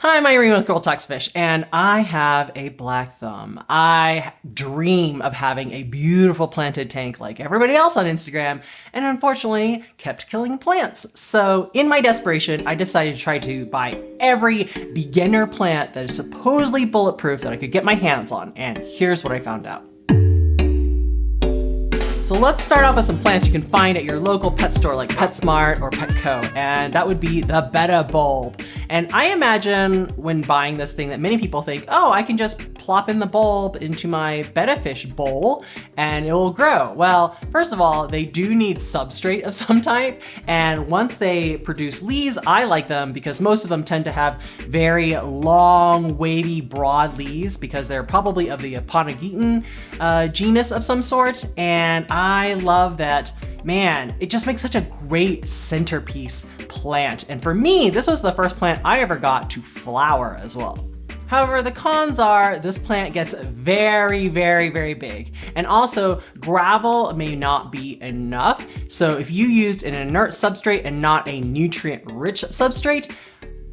Hi, I'm Irene with girltalksfish, and I have a black thumb. I dream of having a beautiful planted tank like everybody else on Instagram, and unfortunately kept killing plants. So in my desperation, I decided to try to buy every beginner plant that is supposedly bulletproof that I could get my hands on, and here's what I found out. So let's start off with some plants you can find at your local pet store like PetSmart or Petco, and that would be the Betta bulb. And I imagine when buying this thing that many people think, oh, I can just plop in the bulb into my Betta fish bowl and it will grow. Well, first of all, they do need substrate of some type, and once they produce leaves, I like them because most of them tend to have very long, wavy, broad leaves because they're probably of the Aponogeton genus of some sort, and I love that. Man, it just makes such a great centerpiece plant. And for me, this was the first plant I ever got to flower as well. However, the cons are this plant gets very, very, very big. And also, gravel may not be enough. So if you used an inert substrate and not a nutrient-rich substrate,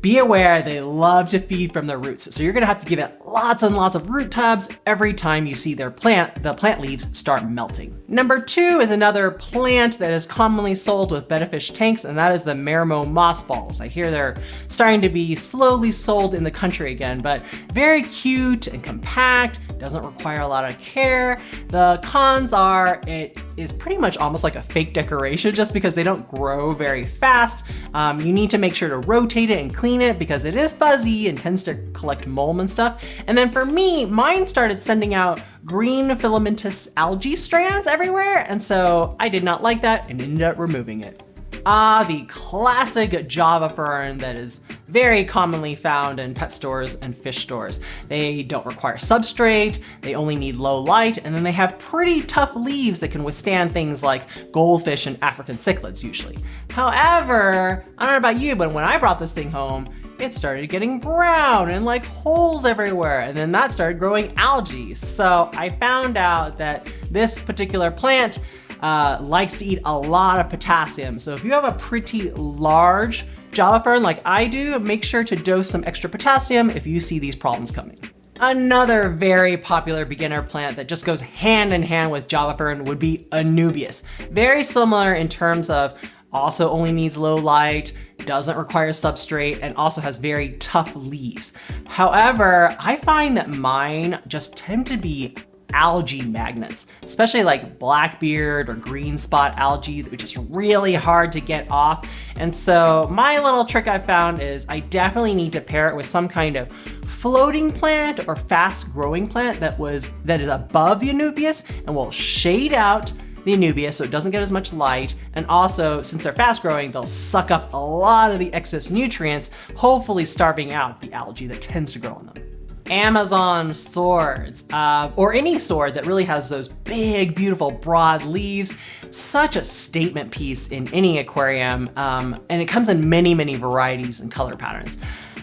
be aware they love to feed from the roots. So you're gonna have to give it lots and lots of root tubs every time you see the plant leaves start melting. Number 2 is another plant that is commonly sold with Betta fish tanks, and that is the Marimo mossballs. I hear they're starting to be slowly sold in the country again, but very cute and compact, doesn't require a lot of care. The cons are it is pretty much almost like a fake decoration just because they don't grow very fast. You need to make sure to rotate it and clean it because it is fuzzy and tends to collect mold and stuff. And then for me, mine started sending out green filamentous algae strands everywhere, and so I did not like that and ended up removing it. The classic Java fern that is very commonly found in pet stores and fish stores. They don't require substrate, they only need low light, and then they have pretty tough leaves that can withstand things like goldfish and African cichlids usually. However, I don't know about you, but when I brought this thing home, it started getting brown and like holes everywhere, and then that started growing algae. So I found out that this particular plant likes to eat a lot of potassium. So if you have a pretty large Java fern like I do, make sure to dose some extra potassium if you see these problems coming. Another very popular beginner plant that just goes hand in hand with Java fern would be Anubias. Very similar in terms of also only needs low light, doesn't require substrate, and also has very tough leaves. However, I find that mine just tend to be algae magnets, especially like blackbeard or green spot algae, which is really hard to get off. And so my little trick I found is I definitely need to pair it with some kind of floating plant or fast growing plant that is above the Anubias and will shade out the Anubias so it doesn't get as much light. And also, since they're fast growing, they'll suck up a lot of the excess nutrients, hopefully starving out the algae that tends to grow on them. Amazon swords, or any sword that really has those big, beautiful, broad leaves. Such a statement piece in any aquarium, and it comes in many, many varieties and color patterns.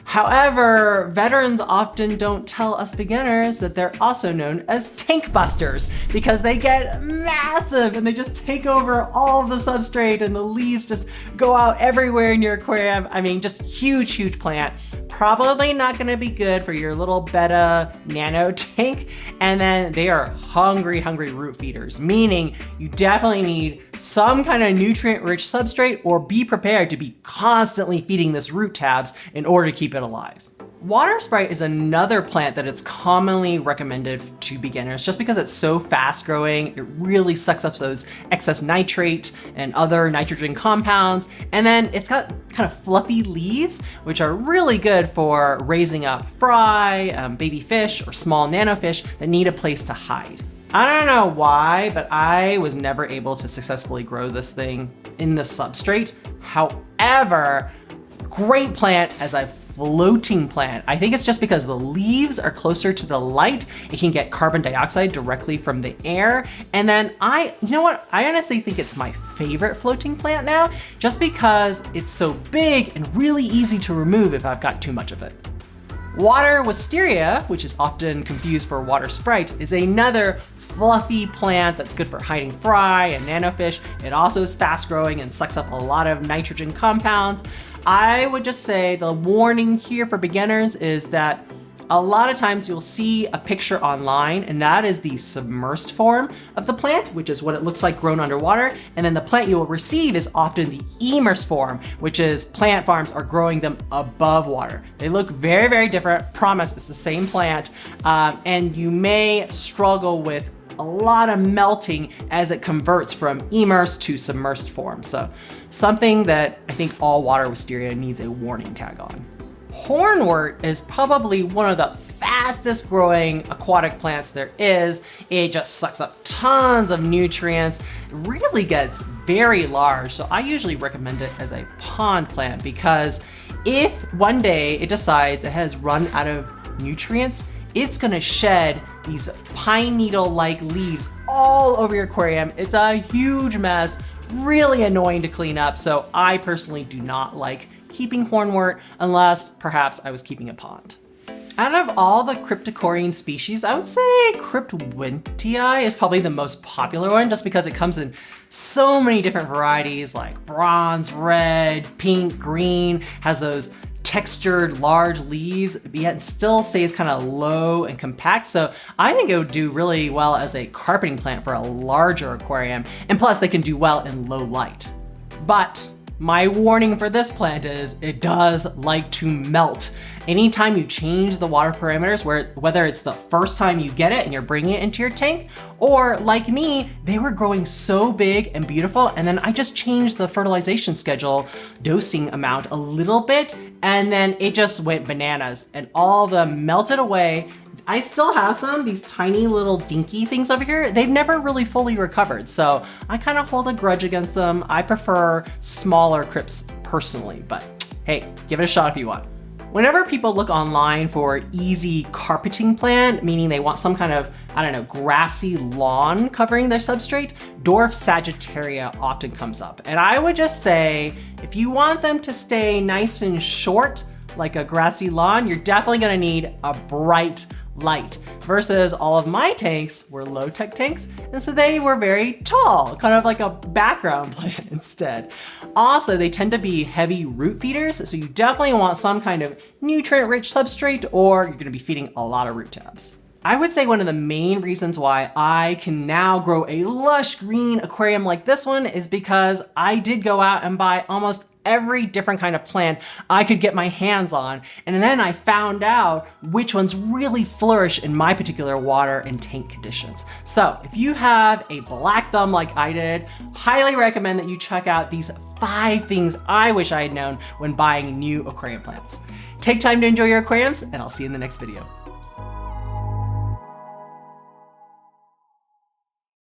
However, veterans often don't tell us beginners that they're also known as tank busters because they get massive and they just take over all of the substrate and the leaves just go out everywhere in your aquarium. I mean, just huge, huge plant. Probably not gonna be good for your little Betta nano tank. And then they are hungry, hungry root feeders, meaning you definitely need some kind of nutrient-rich substrate or be prepared to be constantly feeding this root tabs in order to keep it alive. Water Sprite is another plant that is commonly recommended to beginners just because it's so fast growing. It really sucks up those excess nitrate and other nitrogen compounds. And then it's got kind of fluffy leaves, which are really good for raising up fry, baby fish, or small nanofish that need a place to hide. I don't know why, but I was never able to successfully grow this thing in the substrate. However, great plant as a floating plant. I think it's just because the leaves are closer to the light. It can get carbon dioxide directly from the air. And then you know what? I honestly think it's my favorite floating plant now, just because it's so big and really easy to remove if I've got too much of it. Water wisteria, which is often confused for water sprite, is another fluffy plant that's good for hiding fry and nanofish. It also is fast growing and sucks up a lot of nitrogen compounds. I would just say the warning here for beginners is that a lot of times you'll see a picture online, and that is the submersed form of the plant, which is what it looks like grown underwater. And then the plant you will receive is often the immersed form, which is plant farms are growing them above water. They look very, very different. Promise, it's the same plant. And you may struggle with a lot of melting as it converts from immersed to submersed form. So something that I think all water wisteria needs a warning tag on. Hornwort is probably one of the fastest growing aquatic plants there is. It just sucks up tons of nutrients, really gets very large. So I usually recommend it as a pond plant because if one day it decides it has run out of nutrients, it's gonna shed these pine needle-like leaves all over your aquarium. It's a huge mess, really annoying to clean up. So I personally do not like keeping hornwort unless perhaps I was keeping a pond. Out of all the cryptocorean species, I would say Cryptowintii is probably the most popular one just because it comes in so many different varieties like bronze, red, pink, green, has those textured large leaves, yet still stays kind of low and compact. So I think it would do really well as a carpeting plant for a larger aquarium. And plus they can do well in low light. But my warning for this plant is it does like to melt. Anytime you change the water parameters, whether it's the first time you get it and you're bringing it into your tank, or like me, they were growing so big and beautiful, and then I just changed the fertilization schedule, dosing amount a little bit, and then it just went bananas and all the melted away. I still have some, these tiny little dinky things over here. They've never really fully recovered, so I kind of hold a grudge against them. I prefer smaller crypts personally, but hey, give it a shot if you want. Whenever people look online for easy carpeting plant, meaning they want some kind of, I don't know, grassy lawn covering their substrate, dwarf Sagittaria often comes up. And I would just say, if you want them to stay nice and short, like a grassy lawn, you're definitely gonna need a bright light versus all of my tanks were low-tech tanks, and so they were very tall, kind of like a background plant instead. Also, they tend to be heavy root feeders, so you definitely want some kind of nutrient-rich substrate or you're gonna be feeding a lot of root tabs. I would say one of the main reasons why I can now grow a lush green aquarium like this one is because I did go out and buy almost every different kind of plant I could get my hands on. And then I found out which ones really flourish in my particular water and tank conditions. So if you have a black thumb like I did, highly recommend that you check out these 5 things I wish I had known when buying new aquarium plants. Take time to enjoy your aquariums, and I'll see you in the next video.